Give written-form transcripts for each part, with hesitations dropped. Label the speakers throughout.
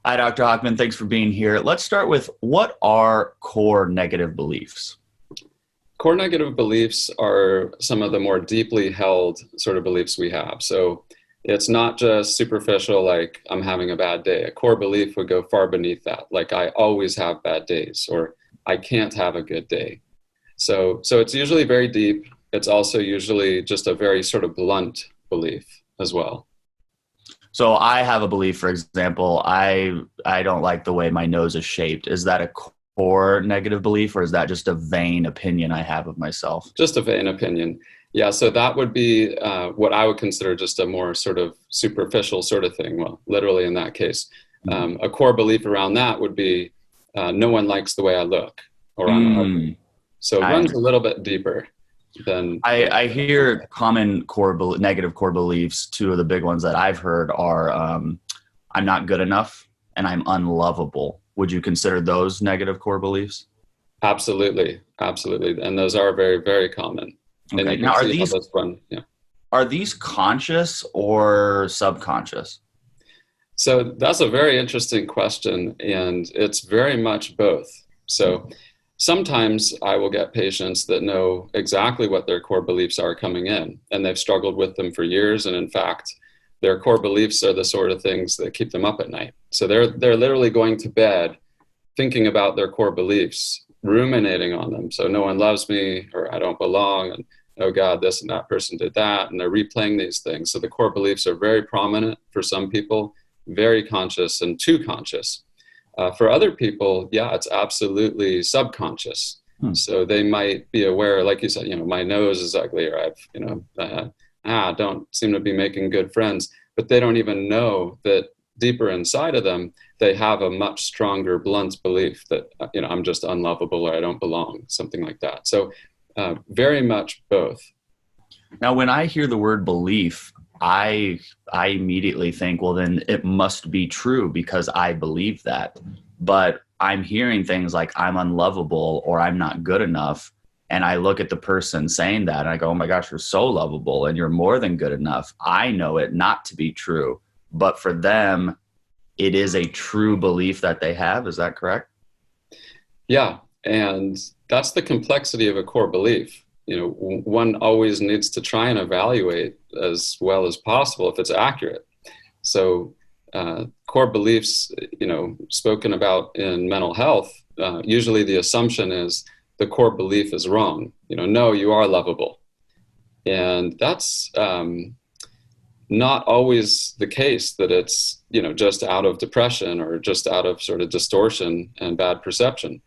Speaker 1: Hi, Dr. Hochman. Thanks for being here. Let's start with, what are core negative beliefs?
Speaker 2: Core negative beliefs are some of the more deeply held sort of beliefs we have. So it's not just superficial, like I'm having a bad day. A core belief would go far beneath that, like I always have bad days, or I can't have a good day. So it's usually very deep. It's also usually just a very sort of blunt belief as well.
Speaker 1: So I have a belief, for example, I don't like the way my nose is shaped. Is that a core negative belief, or is that just a vain opinion I have of myself?
Speaker 2: Just a vain opinion. Yeah, so that would be what I would consider just a more sort of superficial sort of thing. Well, literally in that case. A core belief around that would be no one likes the way I look, or I'm ugly. So it runs a little bit deeper than...
Speaker 1: I hear common negative core beliefs. Two of the big ones that I've heard are I'm not good enough and I'm unlovable. Would you consider those negative core beliefs?
Speaker 2: Absolutely. Absolutely. And those are very, very common.
Speaker 1: Okay.
Speaker 2: And you
Speaker 1: Now,
Speaker 2: can see how those run. Yeah.
Speaker 1: Are these conscious or subconscious?
Speaker 2: So that's a very interesting question, and it's very much both. So sometimes I will get patients that know exactly what their core beliefs are coming in, and they've struggled with them for years. And in fact, their core beliefs are the sort of things that keep them up at night. So they're literally going to bed thinking about their core beliefs, ruminating on them. So no one loves me, or I don't belong, and oh God, this and that person did that. And they're replaying these things. So the core beliefs are very prominent for some people, very conscious and too conscious. For other people, yeah, it's absolutely subconscious. So they might be aware, like you said, my nose is ugly, or I've, don't seem to be making good friends, but they don't even know that deeper inside of them, they have a much stronger, blunt belief that, I'm just unlovable, or I don't belong, something like that. So very much both.
Speaker 1: Now, when I hear the word belief, I immediately think, well, then it must be true because I believe that. But I'm hearing things like I'm unlovable or I'm not good enough. And I look at the person saying that and I go, oh my gosh, you're so lovable and you're more than good enough. I know it not to be true. But for them, it is a true belief that they have. Is that correct?
Speaker 2: Yeah. And that's the complexity of a core belief. One always needs to try and evaluate as well as possible if it's accurate. So core beliefs, spoken about in mental health, usually the assumption is the core belief is wrong. No, you are lovable. And that's not always the case, that it's, just out of depression or just out of sort of distortion and bad perception.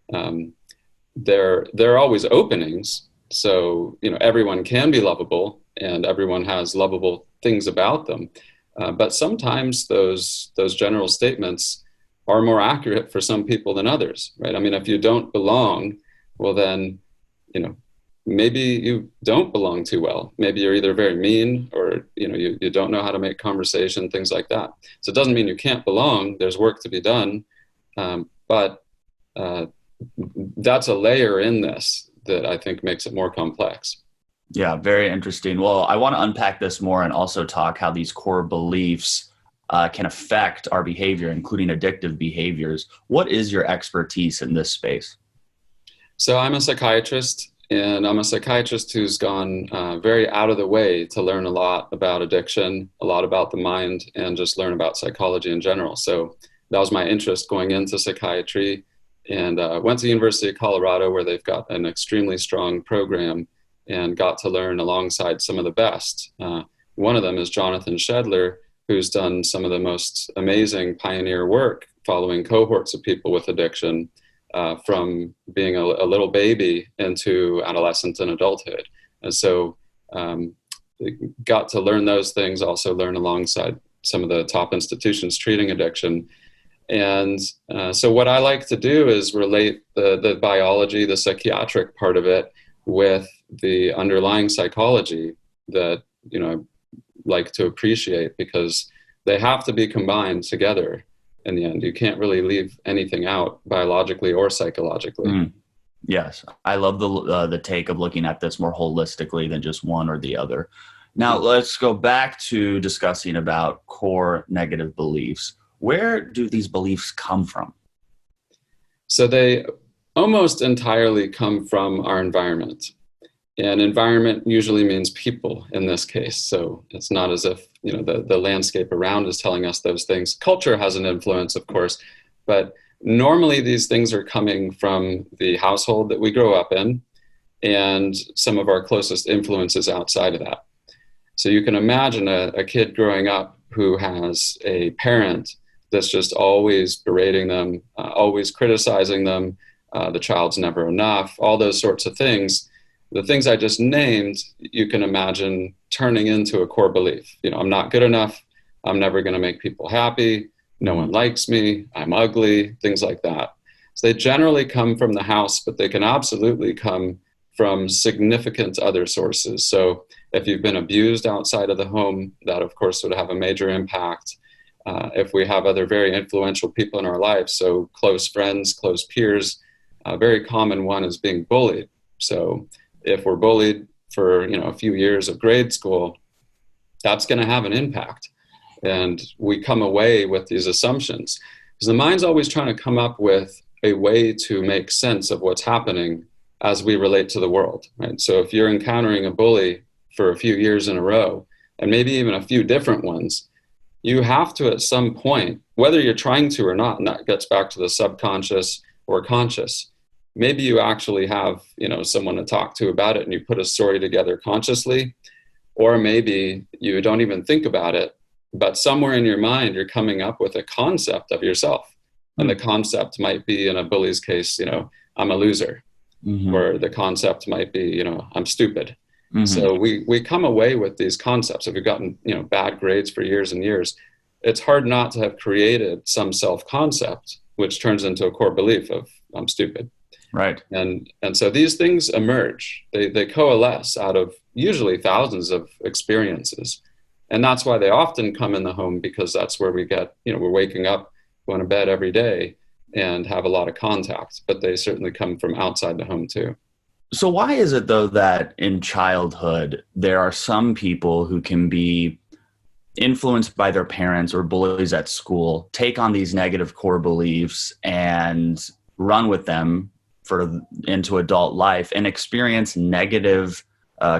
Speaker 2: There are always openings. So, everyone can be lovable and everyone has lovable things about them. But sometimes those general statements are more accurate for some people than others, right? I mean, if you don't belong, well then, maybe you don't belong too well. Maybe you're either very mean or, you don't know how to make conversation, things like that. So it doesn't mean you can't belong. There's work to be done. But that's a layer in this that I think makes it more complex.
Speaker 1: Yeah, very interesting. Well, I want to unpack this more and also talk how these core beliefs can affect our behavior, including addictive behaviors. What is your expertise in this space?
Speaker 2: So I'm a psychiatrist, and I'm a psychiatrist who's gone very out of the way to learn a lot about addiction, a lot about the mind, and just learn about psychology in general. So that was my interest going into psychiatry, and went to the University of Colorado, where they've got an extremely strong program, and got to learn alongside some of the best. One of them is Jonathan Shedler, who's done some of the most amazing pioneer work following cohorts of people with addiction, from being a little baby into adolescence and adulthood. And so got to learn those things, also learn alongside some of the top institutions treating addiction. And so what I like to do is relate the biology, the psychiatric part of it, with the underlying psychology that, I like to appreciate, because they have to be combined together in the end. You can't really leave anything out biologically or psychologically.
Speaker 1: Yes. I love the take of looking at this more holistically than just one or the other. Now let's go back to discussing about core negative beliefs. Where do these beliefs come from?
Speaker 2: So they almost entirely come from our environment. And environment usually means people in this case. So it's not as if, the landscape around is telling us those things. Culture has an influence, of course, but normally these things are coming from the household that we grow up in and some of our closest influences outside of that. So you can imagine a kid growing up who has a parent that's just always berating them, always criticizing them, the child's never enough, all those sorts of things. The things I just named, you can imagine turning into a core belief. I'm not good enough. I'm never going to make people happy. No one likes me. I'm ugly, things like that. So they generally come from the house, but they can absolutely come from significant other sources. So if you've been abused outside of the home, that of course would have a major impact. If we have other very influential people in our lives, so close friends, close peers, a very common one is being bullied. So if we're bullied for a few years of grade school, that's going to have an impact. And we come away with these assumptions because the mind's always trying to come up with a way to make sense of what's happening as we relate to the world, right? So if you're encountering a bully for a few years in a row, and maybe even a few different ones, you have to at some point, whether you're trying to or not, and that gets back to the subconscious or conscious, maybe you actually have someone to talk to about it and you put a story together consciously, or maybe you don't even think about it, but somewhere in your mind you're coming up with a concept of yourself. And the concept might be, in a bully's case, I'm a loser. Or the concept might be, I'm stupid. So we come away with these concepts. If we've gotten bad grades for years and years, it's hard not to have created some self-concept which turns into a core belief of I'm stupid.
Speaker 1: Right.
Speaker 2: And so these things emerge. They coalesce out of usually thousands of experiences. And that's why they often come in the home, because that's where we get, we're waking up, going to bed every day and have a lot of contact, but they certainly come from outside the home too.
Speaker 1: So why is it, though, that in childhood, there are some people who can be influenced by their parents or bullies at school, take on these negative core beliefs and run with them into adult life and experience negative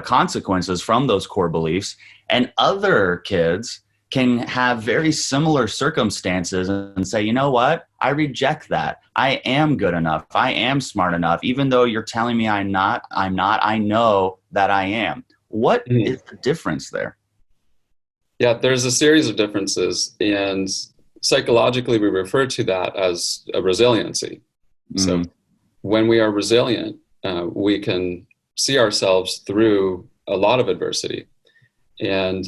Speaker 1: consequences from those core beliefs, and other kids can have very similar circumstances and say, you know what, I reject that. I am good enough. I am smart enough. Even though you're telling me I'm not, I know that I am. What is the difference there?
Speaker 2: Yeah, there's a series of differences, and psychologically we refer to that as a resiliency. So when we are resilient, we can see ourselves through a lot of adversity. And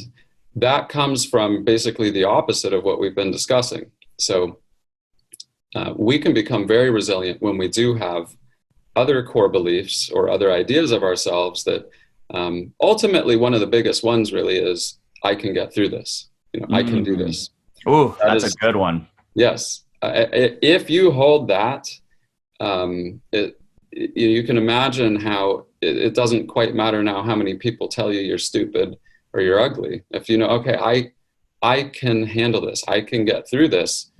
Speaker 2: that comes from basically the opposite of what we've been discussing. So we can become very resilient when we do have other core beliefs or other ideas of ourselves that ultimately one of the biggest ones really is, I can get through this. I can do this.
Speaker 1: Oh, that's a good one.
Speaker 2: Yes. If you hold that, you can imagine how it doesn't quite matter now how many people tell you you're stupid or you're ugly. If okay, I can handle this, I can get through this.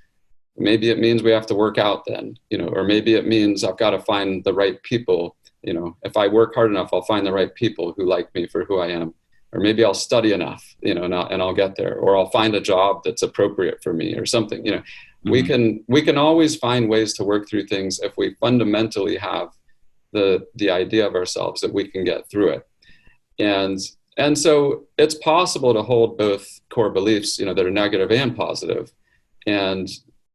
Speaker 2: Maybe it means we have to work out then, or maybe it means I've got to find the right people. If I work hard enough, I'll find the right people who like me for who I am. Or maybe I'll study enough, and I'll get there. Or I'll find a job that's appropriate for me or something. We can always find ways to work through things if we fundamentally have the idea of ourselves that we can get through it. And so it's possible to hold both core beliefs, that are negative and positive, and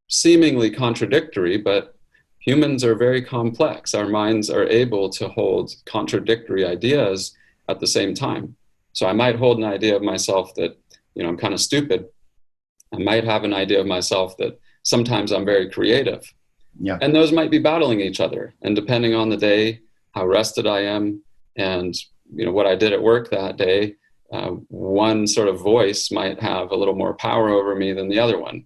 Speaker 2: seemingly contradictory, but humans are very complex. Our minds are able to hold contradictory ideas at the same time. So I might hold an idea of myself that, I'm kind of stupid. I might have an idea of myself that sometimes I'm very creative. Yeah. And those might be battling each other. And depending on the day, how rested I am, and what I did at work that day, one sort of voice might have a little more power over me than the other one.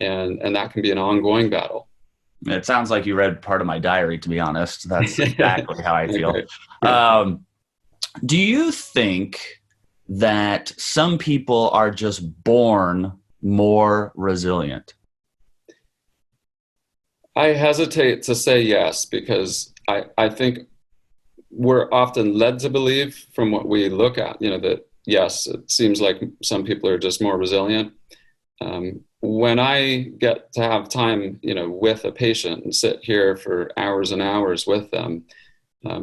Speaker 2: And that can be an ongoing battle.
Speaker 1: It sounds like you read part of my diary, to be honest. That's exactly how I feel. Do you think that some people are just born more resilient?
Speaker 2: I hesitate to say yes because I think we're often led to believe from what we look at, that yes, it seems like some people are just more resilient. When I get to have time, with a patient and sit here for hours and hours with them,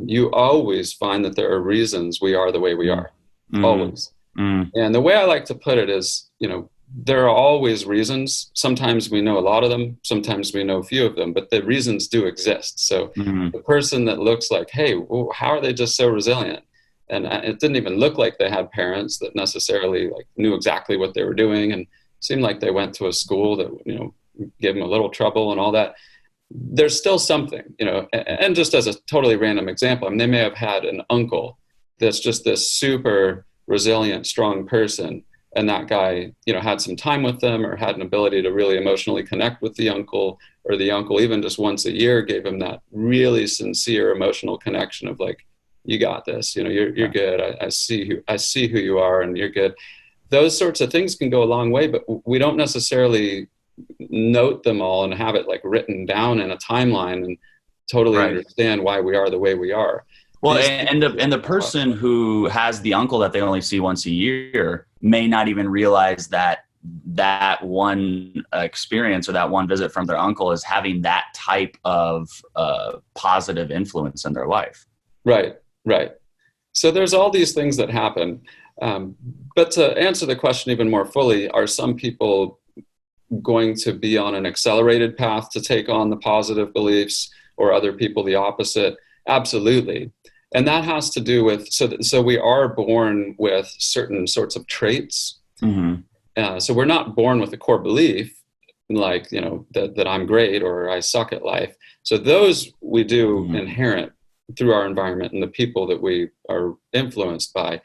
Speaker 2: you always find that there are reasons we are the way we are,
Speaker 1: Mm-hmm.
Speaker 2: always.
Speaker 1: Mm-hmm.
Speaker 2: And the way I like to put it is, there are always reasons. Sometimes we know a lot of them, sometimes we know a few of them, but the reasons do exist. So
Speaker 1: Mm-hmm.
Speaker 2: the person that looks like, hey, well, how are they just so resilient? And it didn't even look like they had parents that necessarily like knew exactly what they were doing, and seemed like they went to a school that gave them a little trouble and all that. There's still something, and just as a totally random example, I mean, they may have had an uncle that's just this super resilient, strong person, and that guy, had some time with them or had an ability to really emotionally connect with the uncle, or the uncle even just once a year gave him that really sincere emotional connection of like, you got this, you're good. I see who you are, and you're good. Those sorts of things can go a long way, but we don't necessarily note them all and have it like written down in a timeline and totally
Speaker 1: Right.
Speaker 2: understand why we are the way we are.
Speaker 1: Well,
Speaker 2: These
Speaker 1: and the person who has the uncle that they only see once a year may not even realize that that one experience or that one visit from their uncle is having that type of positive influence in their life.
Speaker 2: Right, right. So there's all these things that happen. But to answer the question even more fully, are some people going to be on an accelerated path to take on the positive beliefs, or other people the opposite? Absolutely. And that has to do with, so we are born with certain sorts of traits.
Speaker 1: Mm-hmm.
Speaker 2: So we're not born with a core belief like, that I'm great or I suck at life. So those we do
Speaker 1: Mm-hmm.
Speaker 2: inherent through our environment and the people that we are influenced by.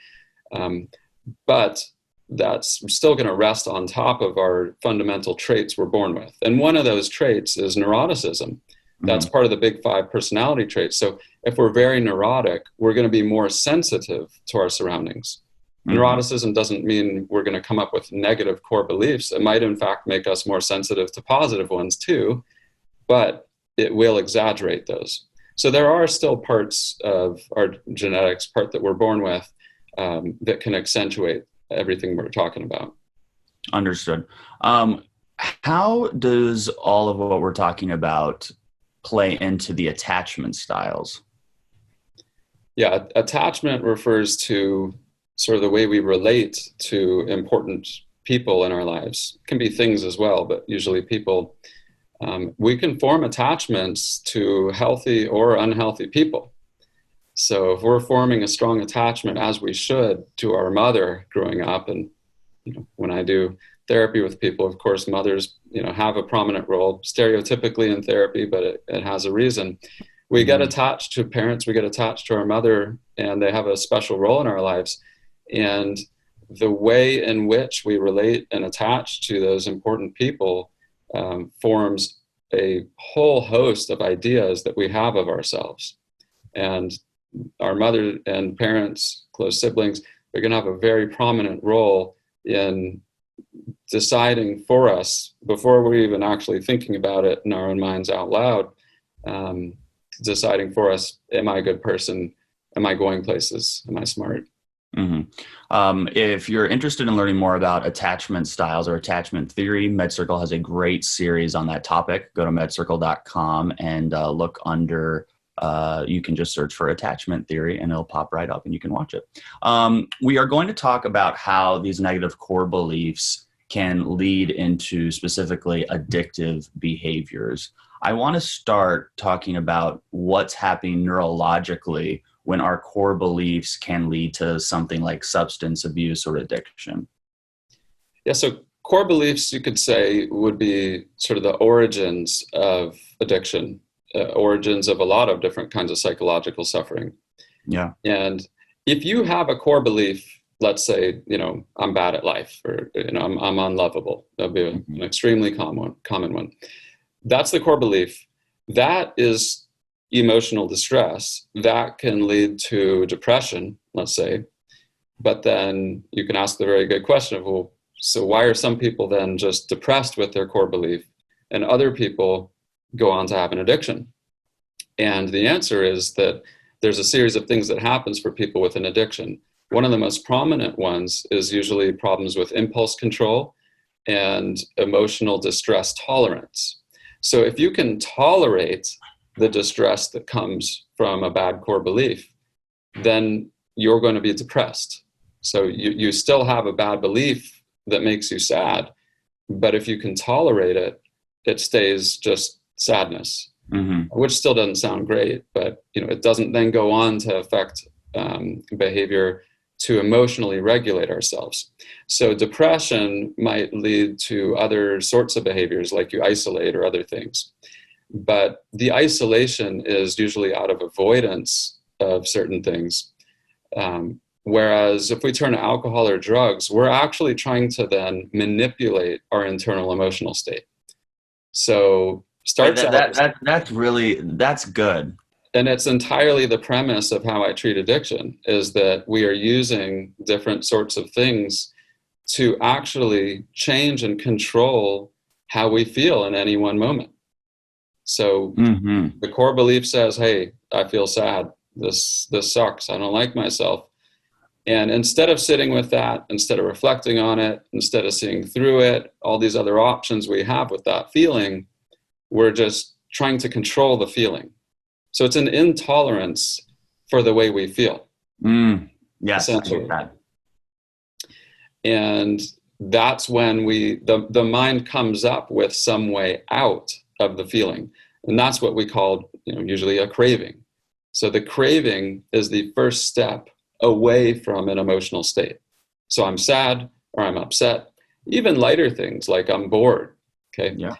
Speaker 2: But that's still going to rest on top of our fundamental traits we're born with. And one of those traits is neuroticism. That's
Speaker 1: Mm-hmm.
Speaker 2: part of the big 5 personality traits. So if we're very neurotic, we're going to be more sensitive to our surroundings.
Speaker 1: Mm-hmm.
Speaker 2: Neuroticism doesn't mean we're going to come up with negative core beliefs. It might, in fact, make us more sensitive to positive ones too, but it will exaggerate those. So there are still parts of our genetics, part that we're born with, that can accentuate everything we're talking about.
Speaker 1: Understood. How does all of what we're talking about play into the attachment styles?
Speaker 2: Yeah, attachment refers to sort of the way we relate to important people in our lives. It can be things as well, but usually people. We can form attachments to healthy or unhealthy people. So if we're forming a strong attachment, as we should, to our mother growing up, and when I do therapy with people, of course, mothers have a prominent role stereotypically in therapy, but it has a reason. We get attached to parents, we get attached to our mother, and they have a special role in our lives. And the way in which we relate and attach to those important people forms a whole host of ideas that we have of ourselves. And our mother and parents, close siblings, they're going to have a very prominent role in deciding for us, before we're even actually thinking about it in our own minds out loud, deciding for us, am I a good person? Am I going places? Am I smart?
Speaker 1: Mm-hmm. If you're interested in learning more about attachment styles or attachment theory, MedCircle has a great series on that topic. Go to medcircle.com and look under, you can just search for attachment theory and it'll pop right up and you can watch it. We are going to talk about how these negative core beliefs can lead into specifically addictive behaviors. I want to start talking about what's happening neurologically when our core beliefs can lead to something like substance abuse or addiction.
Speaker 2: Yeah, so core beliefs, you could say, would be sort of the origins of addiction, origins of a lot of different kinds of psychological suffering.
Speaker 1: Yeah.
Speaker 2: And if you have a core belief, let's say, I'm bad at life, or, I'm unlovable, that'd be an extremely common one. That's the core belief. That is emotional distress. That can lead to depression, let's say. But then you can ask the very good question of, well, so why are some people then just depressed with their core belief, and other people go on to have an addiction? And the answer is that there's a series of things that happens for people with an addiction. One of the most prominent ones is usually problems with impulse control and emotional distress tolerance. So if you can tolerate the distress that comes from a bad core belief, then you're going to be depressed. So you still have a bad belief that makes you sad, but if you can tolerate it, it stays just sadness, which still doesn't sound great, but it doesn't then go on to affect behavior to emotionally regulate ourselves. So depression might lead to other sorts of behaviors, like you isolate or other things. But the isolation is usually out of avoidance of certain things. Whereas if we turn to alcohol or drugs, we're actually trying to then manipulate our internal emotional state. So
Speaker 1: that's good.
Speaker 2: And it's entirely the premise of how I treat addiction, is that we are using different sorts of things to actually change and control how we feel in any one moment. So the core belief says, hey, I feel sad. This sucks. I don't like myself. And instead of sitting with that, instead of reflecting on it, instead of seeing through it, all these other options we have with that feeling, we're just trying to control the feeling. So it's an intolerance for the way we feel.
Speaker 1: Yes, I get that.
Speaker 2: And that's when the mind comes up with some way out of the feeling. And that's what we call, usually a craving. So the craving is the first step away from an emotional state. So I'm sad or I'm upset, even lighter things like I'm bored. Okay.
Speaker 1: Yeah.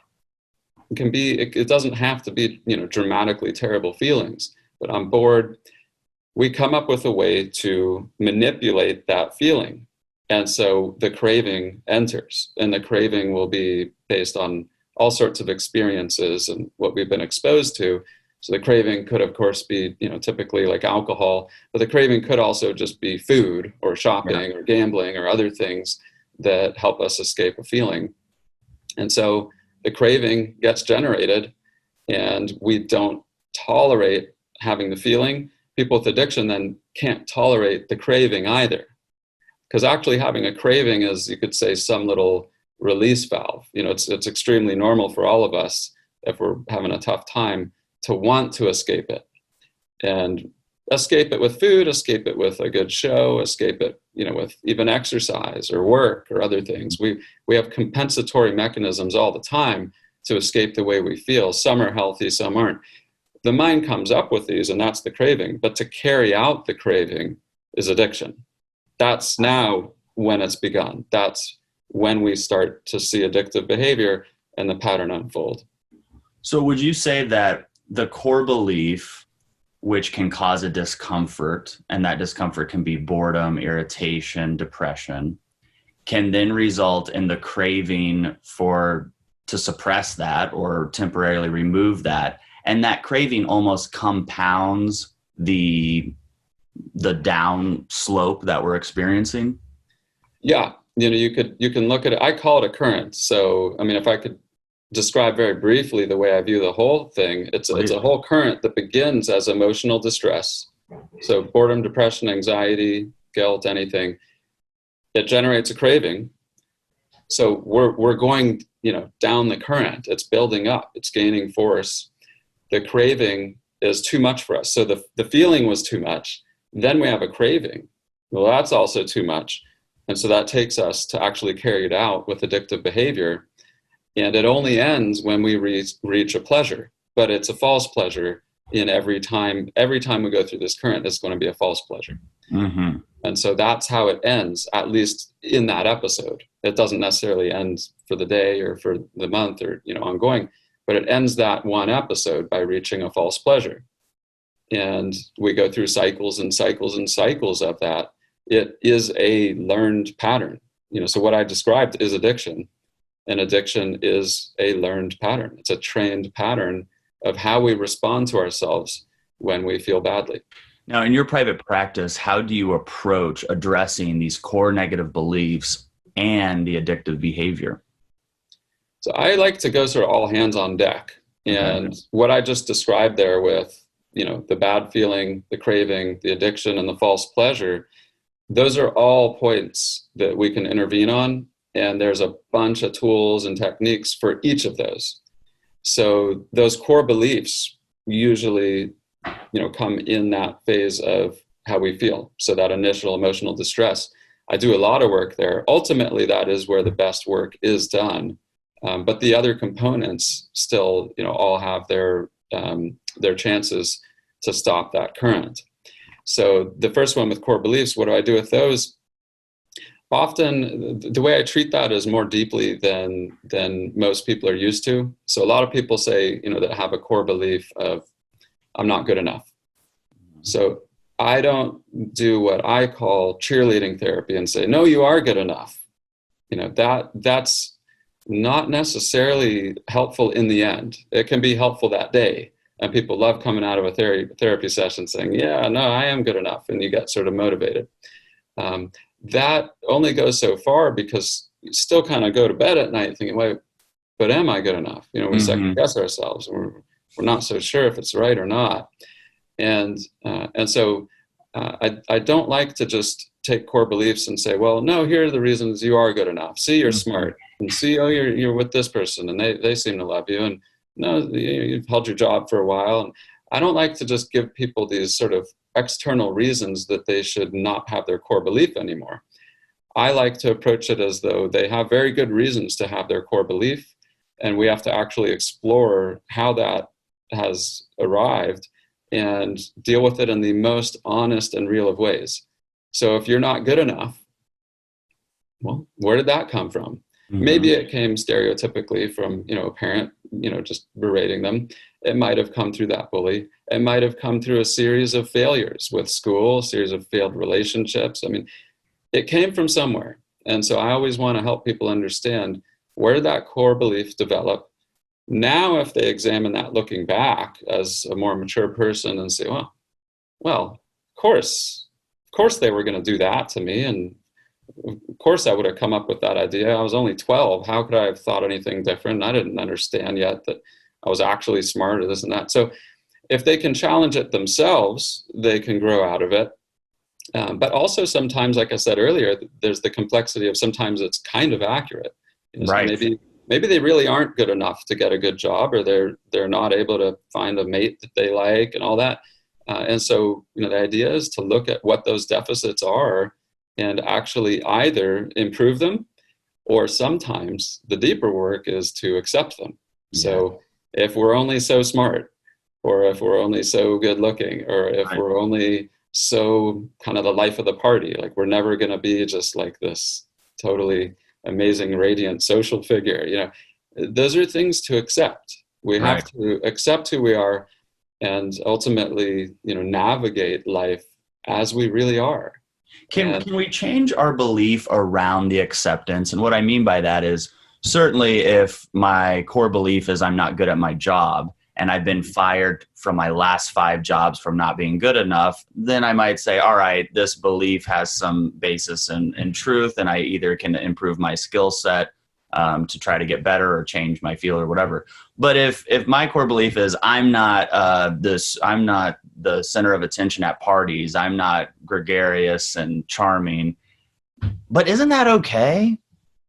Speaker 2: It doesn't have to be, dramatically terrible feelings, but I'm bored. We come up with a way to manipulate that feeling. And so the craving enters, and the craving will be based on all sorts of experiences and what we've been exposed to. So the craving could, of course, be, typically like alcohol, but the craving could also just be food or shopping or gambling or other things that help us escape a feeling. And so the craving gets generated, and we don't tolerate having the feeling. People with addiction then can't tolerate the craving either. Because actually having a craving is, you could say, some little release valve. It's extremely normal for all of us, if we're having a tough time, to want to escape it. And escape it with food, escape it with a good show, escape it, with even exercise or work or other things. We have compensatory mechanisms all the time to escape the way we feel. Some are healthy, some aren't. The mind comes up with these, and that's the craving. But to carry out the craving is addiction. That's now when it's begun. That's when we start to see addictive behavior and the pattern unfold.
Speaker 1: So would you say that the core belief, which can cause a discomfort, and that discomfort can be boredom, irritation, depression, can then result in the craving to suppress that or temporarily remove that, and that craving almost compounds the down slope that we're experiencing?
Speaker 2: Yeah, you can look at it. I call it a current. So, if I could describe very briefly the way I view the whole thing, it's a whole current that begins as emotional distress. So boredom, depression, anxiety, guilt, anything, it generates a craving. So we're going, down the current. It's building up. It's gaining force. The craving is too much for us. So the feeling was too much. Then we have a craving. Well, that's also too much. And so that takes us to actually carry it out with addictive behavior. And it only ends when we reach a pleasure, but it's a false pleasure. In every time we go through this current, it's going to be a false pleasure. And so that's how it ends, at least in that episode. It doesn't necessarily end for the day or for the month or, ongoing, but it ends that one episode by reaching a false pleasure. And we go through cycles and cycles and cycles of that. It is a learned pattern. So what I described is addiction. And addiction is a learned pattern. It's a trained pattern of how we respond to ourselves when we feel badly.
Speaker 1: Now, in your private practice, how do you approach addressing these core negative beliefs and the addictive behavior?
Speaker 2: So I like to go sort of all hands on deck. And what I just described there with, the bad feeling, the craving, the addiction, and the false pleasure, those are all points that we can intervene on. And there's a bunch of tools and techniques for each of those. So those core beliefs usually, come in that phase of how we feel. So that initial emotional distress, I do a lot of work there. Ultimately, that is where the best work is done. But the other components still, all have their chances to stop that current. So the first one with core beliefs, what do I do with those? Often the way I treat that is more deeply than most people are used to. So a lot of people say, that have a core belief of, I'm not good enough. So I don't do what I call cheerleading therapy and say, no, you are good enough. That's not necessarily helpful in the end. It can be helpful that day. And people love coming out of a therapy session saying, yeah, no, I am good enough. And you get sort of motivated. That only goes so far, because you still kind of go to bed at night thinking, wait, but am I good enough? We second guess ourselves. We're not so sure if it's right or not. And so I don't like to just take core beliefs and say, well, no, here are the reasons you are good enough. See, you're smart, and see, oh, you're with this person and they seem to love you, and no, you've held your job for a while. And I don't like to just give people these sort of external reasons that they should not have their core belief anymore. I like to approach it as though they have very good reasons to have their core belief, and we have to actually explore how that has arrived and deal with it in the most honest and real of ways. So if you're not good enough, well, where did that come from? Maybe it came stereotypically from, a parent, just berating them. It might have come through that bully. It might have come through a series of failures with school, a series of failed relationships. I mean, it came from somewhere. And so I always want to help people understand, where did that core belief develop? Now, if they examine that looking back as a more mature person and say, well, of course they were going to do that to me. And of course I would have come up with that idea. I was only 12. How could I have thought anything different? I didn't understand yet that I was actually smart or this and that. So if they can challenge it themselves, they can grow out of it. But also sometimes, like I said earlier, there's the complexity of sometimes it's kind of accurate.
Speaker 1: Right.
Speaker 2: So maybe they really aren't good enough to get a good job, or they're not able to find a mate that they like and all that. And so, the idea is to look at what those deficits are and actually either improve them, or sometimes the deeper work is to accept them. Yeah. So if we're only so smart, or if we're only so good looking, or if we're only so kind of the life of the party, like we're never going to be just like this totally amazing, radiant social figure, those are things to accept. We have to accept who we are and ultimately, navigate life as we really are.
Speaker 1: Can we change our belief around the acceptance? And what I mean by that is, certainly if my core belief is I'm not good at my job, and I've been fired from my last 5 jobs from not being good enough, then I might say, all right, this belief has some basis in truth, and I either can improve my skill set to try to get better or change my field or whatever. But if my core belief is I'm not the center of attention at parties, I'm not gregarious and charming, but isn't that okay?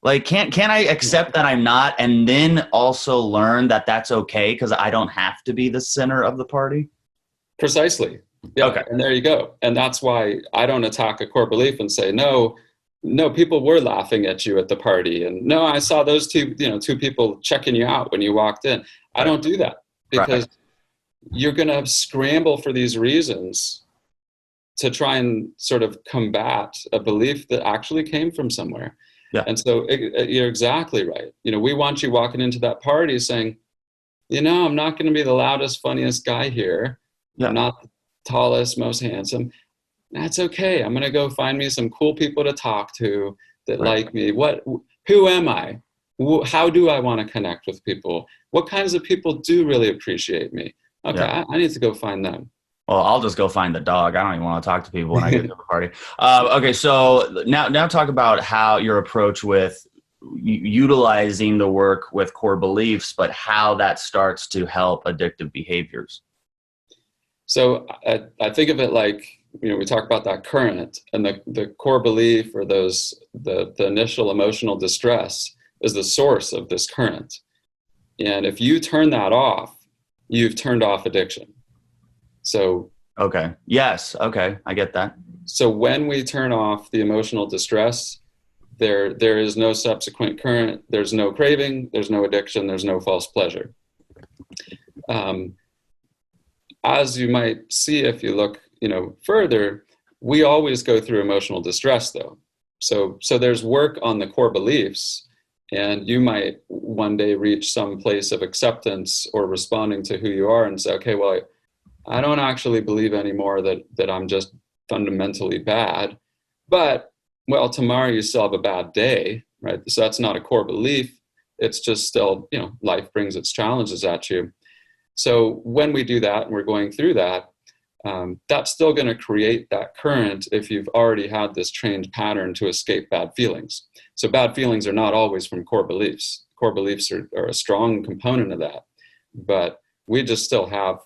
Speaker 1: Like, can I accept that I'm not, and then also learn that that's okay because I don't have to be the center of the party?
Speaker 2: Precisely. Yeah. Okay. And there you go. And that's why I don't attack a core belief and say, no, people were laughing at you at the party. And no, I saw those two people checking you out when you walked in. I don't do that, because you're going to scramble for these reasons to try and sort of combat a belief that actually came from somewhere. Yeah. And so you're exactly right. We want you walking into that party saying, I'm not going to be the loudest, funniest guy here. Yeah. I'm not the tallest, most handsome. That's okay. I'm going to go find me some cool people to talk to that like me. Who am I? How do I want to connect with people? What kinds of people do really appreciate me? Okay, yeah. I need to go find them.
Speaker 1: Well, I'll just go find the dog. I don't even want to talk to people when I get to the party. Okay, so now talk about how your approach with utilizing the work with core beliefs, but how that starts to help addictive behaviors.
Speaker 2: So I think of it like, we talk about that current, and the core belief, or the initial emotional distress, is the source of this current. And if you turn that off, you've turned off addiction. So
Speaker 1: okay, yes, okay, I get that.
Speaker 2: So when we turn off the emotional distress, there is no subsequent current, there's no craving, there's no addiction, there's no false pleasure. As you might see if you look, further, we always go through emotional distress, though. So there's work on the core beliefs, and you might one day reach some place of acceptance or responding to who you are and say, okay, well, I don't actually believe anymore that I'm just fundamentally bad, but, well, tomorrow you still have a bad day, right? So that's not a core belief. It's just still, life brings its challenges at you. So when we do that and we're going through that, that's still going to create that current if you've already had this trained pattern to escape bad feelings. So bad feelings are not always from core beliefs. Core beliefs are a strong component of that, but we just still have,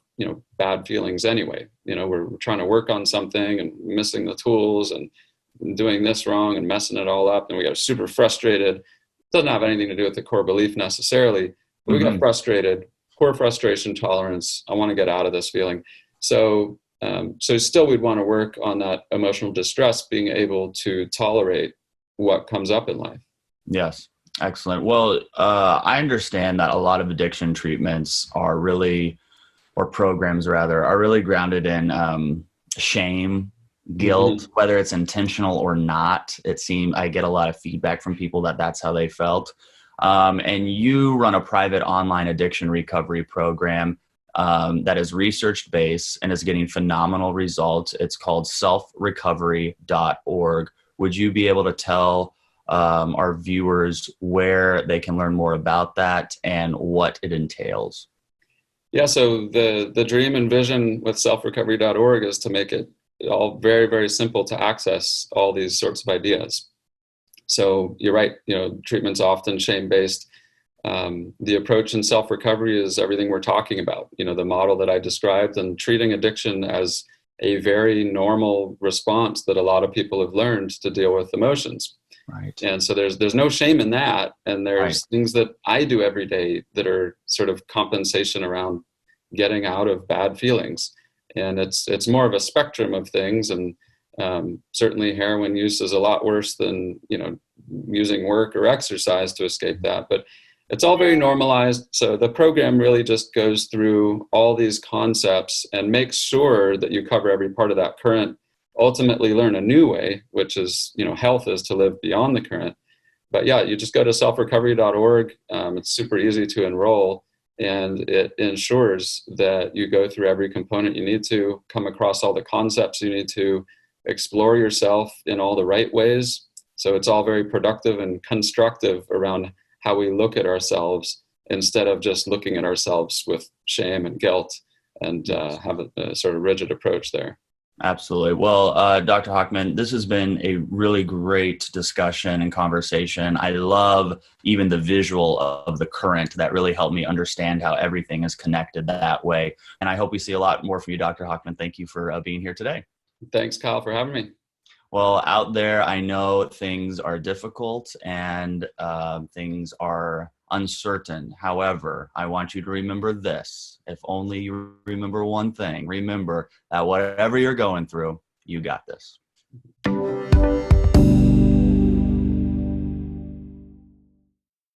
Speaker 2: bad feelings anyway. We're trying to work on something and missing the tools and doing this wrong and messing it all up, and we got super frustrated. It doesn't have anything to do with the core belief necessarily, but we got frustrated. Core frustration tolerance. I want to get out of this feeling. So still we'd want to work on that emotional distress, being able to tolerate what comes up in life.
Speaker 1: Yes. Excellent. Well, I understand that a lot of addiction treatments are really, or programs rather, are really grounded in shame, guilt, whether it's intentional or not. I get a lot of feedback from people that that's how they felt. And you run a private online addiction recovery program that is research-based and is getting phenomenal results. It's called selfrecovery.org. Would you be able to tell our viewers where they can learn more about that and what it entails?
Speaker 2: Yeah, so the dream and vision with selfrecovery.org is to make it all very, very simple to access all these sorts of ideas. So you're right, treatment's often shame-based. The approach in self-recovery is everything we're talking about, the model that I described, and treating addiction as a very normal response that a lot of people have learned to deal with emotions.
Speaker 1: Right.
Speaker 2: And so there's no shame in that. And there's things that I do every day that are sort of compensation around getting out of bad feelings. And it's more of a spectrum of things. And certainly heroin use is a lot worse than, using work or exercise to escape that. But it's all very normalized. So the program really just goes through all these concepts and makes sure that you cover every part of that current, ultimately learn a new way, which is, health is to live beyond the current. But yeah, you just go to selfrecovery.org. It's super easy to enroll, and it ensures that you go through every component you need to, come across all the concepts you need to, explore yourself in all the right ways. So it's all very productive and constructive around how we look at ourselves, instead of just looking at ourselves with shame and guilt, and have a sort of rigid approach there.
Speaker 1: Absolutely. Well, Dr. Hochman, this has been a really great discussion and conversation. I love even the visual of the current. That really helped me understand how everything is connected that way. And I hope we see a lot more from you, Dr. Hochman. Thank you for being here today.
Speaker 2: Thanks, Kyle, for having me.
Speaker 1: Well, out there, I know things are difficult and things are uncertain. However, I want you to remember this. If only you remember one thing, remember that whatever you're going through, you got this.